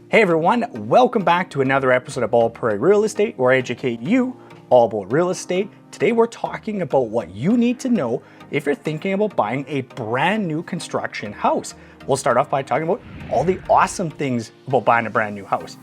Hey everyone, welcome back to another episode of Bald Prairie Real Estate, where I educate you all about real estate. Today we're talking about what you need to know if you're thinking about buying a brand new construction house. We'll start off by talking about all the awesome things about buying a brand new house.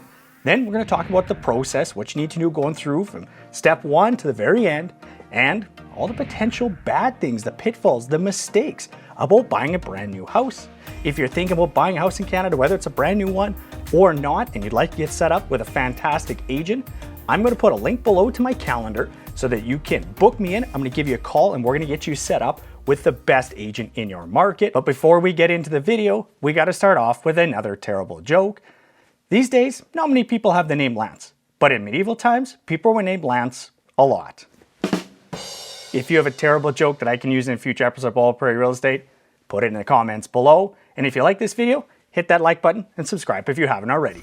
Then we're going to talk about the process, what you need to do going through from step one to the very end, and all the potential bad things, the pitfalls, the mistakes about buying a brand new house. If you're thinking about buying a house in Canada, whether it's a brand new one or not, and you'd like to get set up with a fantastic agent, I'm going to put a link below to my calendar so that you can book me in. I'm going to give you a call and we're going to get you set up with the best agent in your market. But before we get into the video, we got to start off with another terrible joke. These days, not many people have the name Lance, but in medieval times, people were named Lance a lot. If you have a terrible joke that I can use in a future episode of Bald Prairie Real Estate, put it in the comments below. And if you like this video, hit that like button and subscribe if you haven't already.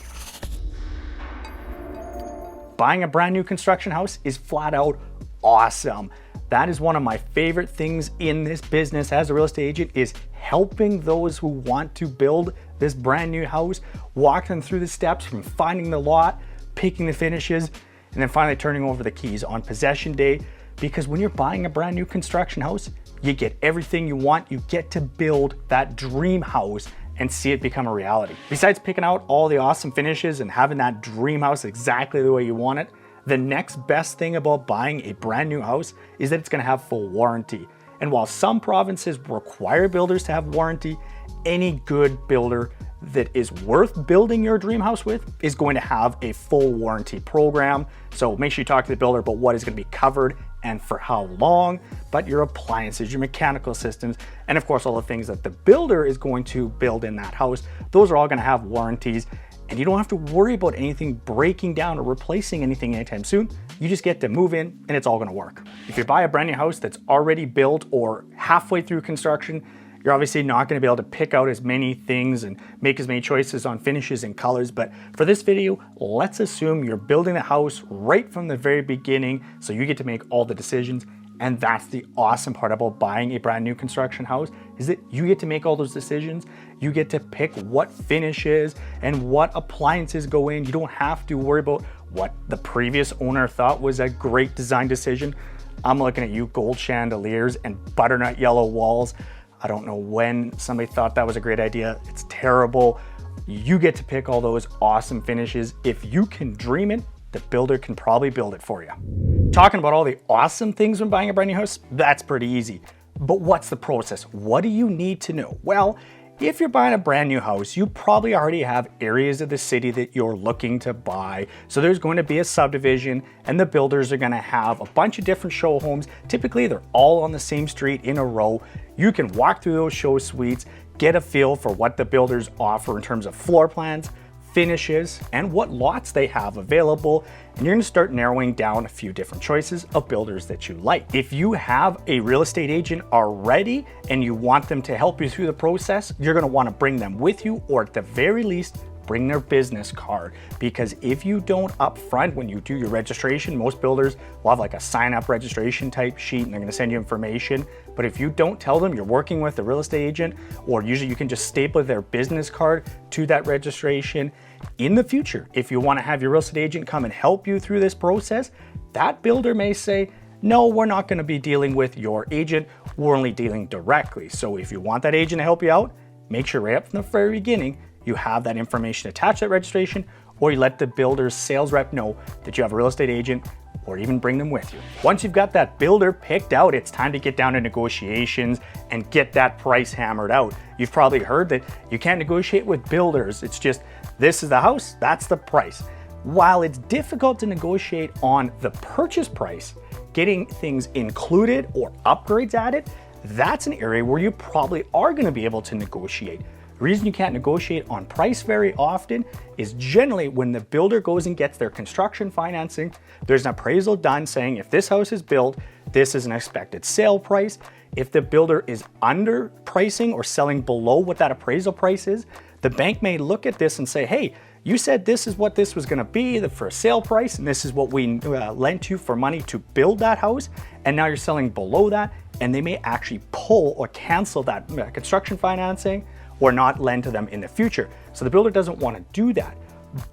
Buying a brand new construction house is flat out awesome. That is one of my favorite things in this business as a real estate agent, is helping those who want to build this brand new house, walk them through the steps from finding the lot, picking the finishes, and then finally turning over the keys on possession day. Because when you're buying a brand new construction house, you get everything you want. You get to build that dream house and see it become a reality. Besides picking out all the awesome finishes and having that dream house exactly the way you want it, the next best thing about buying a brand new house is that it's going to have full warranty. And while some provinces require builders to have warranty, any good builder that is worth building your dream house with is going to have a full warranty program. So make sure you talk to the builder about what is going to be covered and for how long, but your appliances, your mechanical systems, and of course all the things that the builder is going to build in that house, those are all going to have warranties, and you don't have to worry about anything breaking down or replacing anything anytime soon. You just get to move in and it's all going to work. If you buy a brand new house that's already built or halfway through construction, you're obviously not going to be able to pick out as many things and make as many choices on finishes and colors. But for this video, let's assume you're building the house right from the very beginning, so you get to make all the decisions. And that's the awesome part about buying a brand new construction house, is that you get to make all those decisions. You get to pick what finishes and what appliances go in. You don't have to worry about what the previous owner thought was a great design decision. I'm looking at you, gold chandeliers and butternut yellow walls. I don't know when somebody thought that was a great idea. It's terrible. You get to pick all those awesome finishes. If you can dream it, the builder can probably build it for you. Talking about all the awesome things when buying a brand new house, that's pretty easy. But what's the process? What do you need to know? Well, if you're buying a brand new house, you probably already have areas of the city that you're looking to buy. So there's going to be a subdivision and the builders are going to have a bunch of different show homes. Typically, they're all on the same street in a row. You can walk through those show suites, get a feel for what the builders offer in terms of floor plans, finishes, and what lots they have available. And you're going to start narrowing down a few different choices of builders that you like. If you have a real estate agent already and you want them to help you through the process, you're going to want to bring them with you, or at the very least, bring their business card. Because if you don't upfront when you do your registration, most builders will have like a sign up registration type sheet and they're going to send you information. But if you don't tell them you're working with a real estate agent, or usually you can just staple their business card to that registration, in the future, if you want to have your real estate agent come and help you through this process, that builder may say, no, we're not going to be dealing with your agent. We're only dealing directly. So if you want that agent to help you out, make sure right up from the very beginning, you have that information attached to that registration, or you let the builder's sales rep know that you have a real estate agent, or even bring them with you. Once you've got that builder picked out, it's time to get down to negotiations and get that price hammered out. You've probably heard that you can't negotiate with builders. It's just, this is the house, that's the price. While it's difficult to negotiate on the purchase price, getting things included or upgrades added, that's an area where you probably are going to be able to negotiate. The reason you can't negotiate on price very often is generally when the builder goes and gets their construction financing, there's an appraisal done saying if this house is built, this is an expected sale price. If the builder is underpricing or selling below what that appraisal price is, the bank may look at this and say, hey, you said this is what this was going to be for a sale price, and this is what we lent you for money to build that house, and now you're selling below that, and they may actually pull or cancel that construction financing or not lend to them in the future. So the builder doesn't want to do that.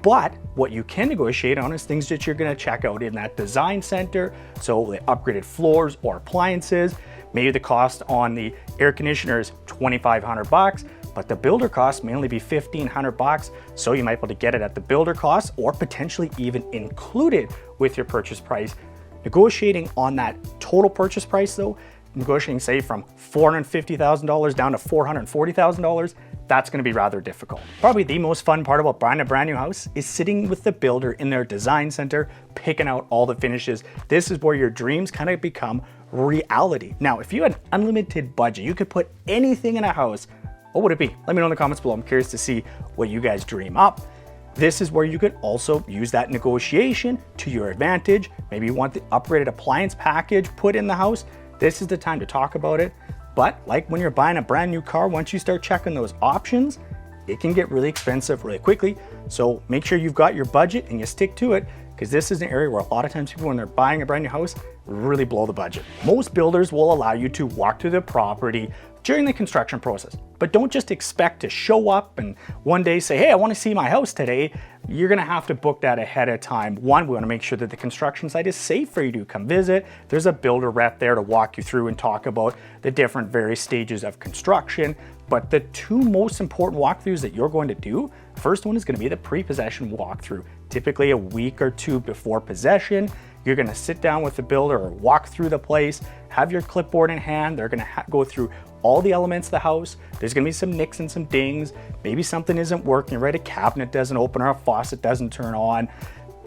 But what you can negotiate on is things that you're gonna check out in that design center. So the upgraded floors or appliances, maybe the cost on the air conditioner is $2,500, but the builder cost may only be $1,500. So you might be able to get it at the builder cost or potentially even included with your purchase price. Negotiating on that total purchase price though, negotiating say from $450,000 down to $440,000, that's gonna be rather difficult. Probably the most fun part about buying a brand new house is sitting with the builder in their design center, picking out all the finishes. This is where your dreams kind of become reality. Now, if you had unlimited budget, you could put anything in a house, what would it be? Let me know in the comments below. I'm curious to see what you guys dream up. This is where you could also use that negotiation to your advantage. Maybe you want the upgraded appliance package put in the house. This is the time to talk about it. But like when you're buying a brand new car, once you start checking those options, it can get really expensive really quickly. So make sure you've got your budget and you stick to it, because this is an area where a lot of times people, when they're buying a brand new house, really blow the budget. Most builders will allow you to walk through the property during the construction process, but don't just expect to show up and one day say, hey, I want to see my house today. You're gonna have to book that ahead of time. One, we wanna make sure that the construction site is safe for you to come visit. There's a builder rep there to walk you through and talk about the different various stages of construction. But the two most important walkthroughs that you're going to do, first one is gonna be the pre-possession walkthrough. Typically a week or two before possession, you're gonna sit down with the builder or walk through the place, have your clipboard in hand. They're gonna go through all the elements of the house. There's gonna be some nicks and some dings. Maybe something isn't working right, a cabinet doesn't open or a faucet doesn't turn on.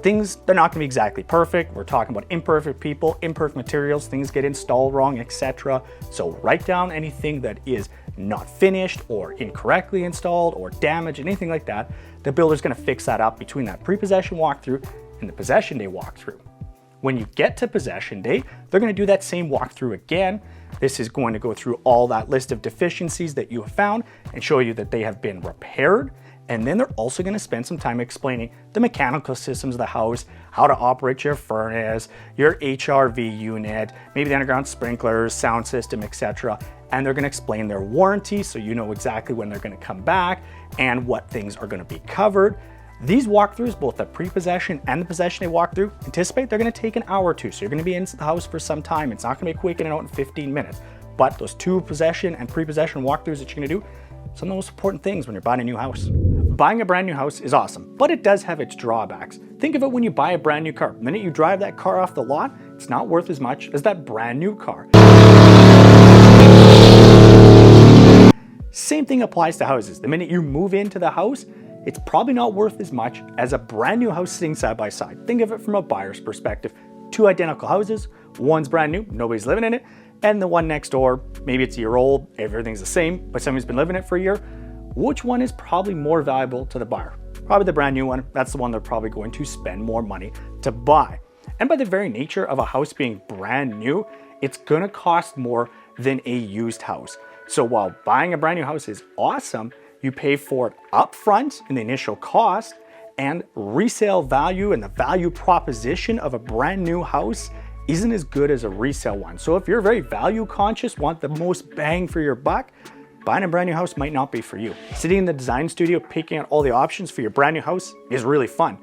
Things, they're not gonna be exactly perfect. We're talking about imperfect people, imperfect materials, things get installed wrong, etc. So write down anything that is not finished or incorrectly installed or damaged, anything like that. The builder's gonna fix that up between that pre-possession walkthrough and the possession day walkthrough. When you get to possession day, they're gonna do that same walkthrough again. This is going to go through all that list of deficiencies that you have found and show you that they have been repaired. And then they're also gonna spend some time explaining the mechanical systems of the house, how to operate your furnace, your HRV unit, maybe the underground sprinklers, sound system, etc. And they're gonna explain their warranty so you know exactly when they're gonna come back and what things are gonna be covered. These walkthroughs, both the pre-possession and the possession day walkthrough, anticipate they're gonna take an hour or two. So you're gonna be in the house for some time. It's not gonna be quick in and out in 15 minutes. But those two possession and pre-possession walkthroughs that you're gonna do, some of the most important things when you're buying a new house. Buying a brand new house is awesome, but it does have its drawbacks. Think of it when you buy a brand new car. The minute you drive that car off the lot, it's not worth as much as that brand new car. Same thing applies to houses. The minute you move into the house, it's probably not worth as much as a brand new house sitting side by side. Think of it from a buyer's perspective. Two identical houses, one's brand new, nobody's living in it, and the one next door, maybe it's a year old, everything's the same, but somebody's been living in it for a year. Which one is probably more valuable to the buyer? Probably the brand new one. That's the one they're probably going to spend more money to buy. And by the very nature of a house being brand new, it's gonna cost more than a used house. So while buying a brand new house is awesome, you pay for it upfront in the initial cost, and resale value and the value proposition of a brand new house isn't as good as a resale one. So if you're very value conscious, want the most bang for your buck, buying a brand new house might not be for you. Sitting in the design studio picking out all the options for your brand new house is really fun,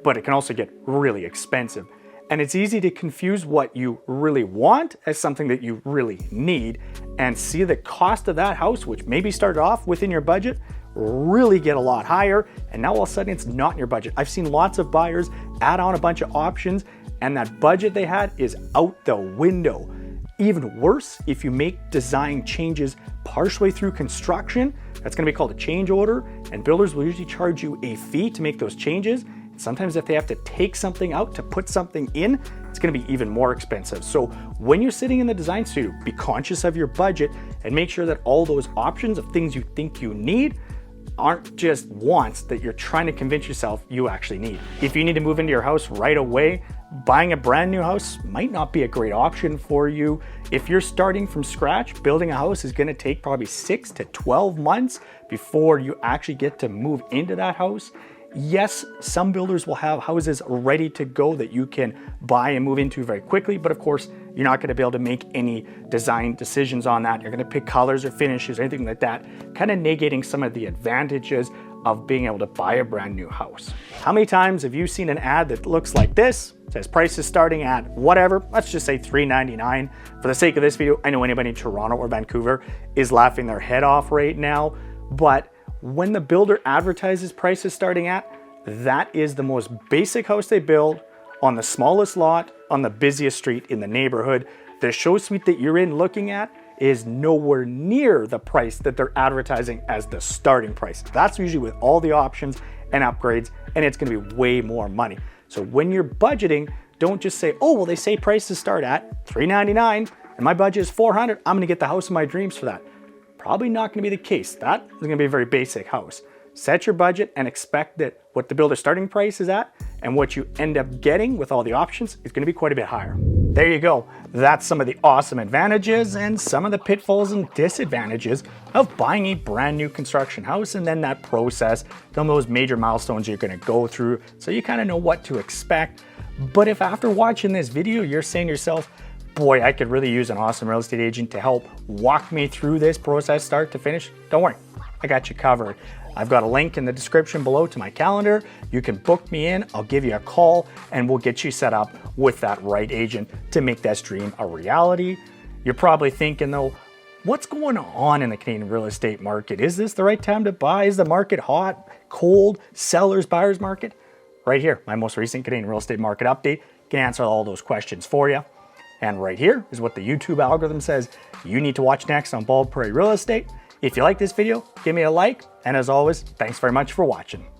but it can also get really expensive. And it's easy to confuse what you really want as something that you really need, and see the cost of that house, which maybe started off within your budget, really get a lot higher, and now all of a sudden it's not in your budget. I've seen lots of buyers add on a bunch of options and that budget they had is out the window. Even worse, if you make design changes partially through construction, that's gonna be called a change order, and builders will usually charge you a fee to make those changes. Sometimes if they have to take something out to put something in, it's gonna be even more expensive. So when you're sitting in the design studio, be conscious of your budget and make sure that all those options of things you think you need aren't just wants that you're trying to convince yourself you actually need. If you need to move into your house right away, buying a brand new house might not be a great option for you. If you're starting from scratch, building a house is gonna take probably 6 to 12 months before you actually get to move into that house. Yes, some builders will have houses ready to go that you can buy and move into very quickly, but of course, you're not gonna be able to make any design decisions on that. You're gonna pick colors or finishes or anything like that, kind of negating some of the advantages of being able to buy a brand new house. How many times have you seen an ad that looks like this? It says prices starting at whatever, let's just say $399. For the sake of this video, I know anybody in Toronto or Vancouver is laughing their head off right now, but when the builder advertises prices starting at, that is the most basic house they build on the smallest lot, on the busiest street in the neighborhood. The show suite that you're in looking at is nowhere near the price that they're advertising as the starting price. That's usually with all the options and upgrades, and it's gonna be way more money. So when you're budgeting, don't just say, oh, well, they say prices start at $399 and my budget is $400, I'm gonna get the house of my dreams for that. Probably not gonna be the case. That is gonna be a very basic house. Set your budget and expect that what the builder starting price is at and what you end up getting with all the options is gonna be quite a bit higher. There you go. That's some of the awesome advantages and some of the pitfalls and disadvantages of buying a brand new construction house, and then that process, some of those major milestones you're gonna go through so you kind of know what to expect. But if after watching this video, you're saying to yourself, boy, I could really use an awesome real estate agent to help walk me through this process start to finish, don't worry, I got you covered. I've got a link in the description below to my calendar. You can book me in, I'll give you a call, and we'll get you set up with that right agent to make that dream a reality. You're probably thinking though, what's going on in the Canadian real estate market? Is this the right time to buy? Is the market hot, cold, sellers, buyers market? Right here, my most recent Canadian real estate market update can answer all those questions for you. And right here is what the YouTube algorithm says you need to watch next on Bald Prairie Real Estate. If you like this video, give me a like. And as always, thanks very much for watching.